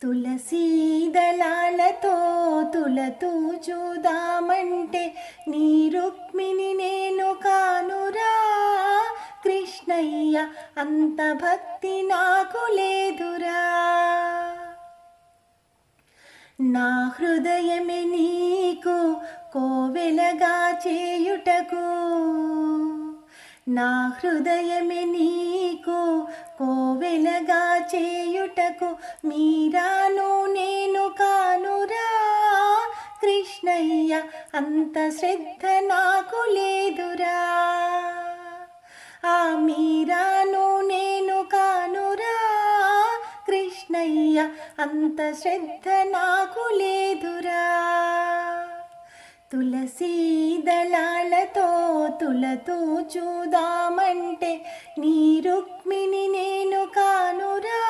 తులసీ దళాలతో తులతూ చూదామంటే నీ రుక్మిణి నేను కానురా కృష్ణయ్య, అంత భక్తి నాకు లేదురా. నా హృదయమే నీకు కోవెలగా చేయుటకు, నా హృదయమే నీకు కోవెలగా చేయుటకు మీరాను నేను కానురా కృష్ణయ్య, అంత శ్రద్ధ నాకు లేదురా. ఆ మీరాను నేను కానురా కృష్ణయ్య, అంత శ్రద్ధ నాకు లేదురా. తులసీ దళాలతో తులతూ చూదామంటే నీ రుక్మిణి నేను కానురా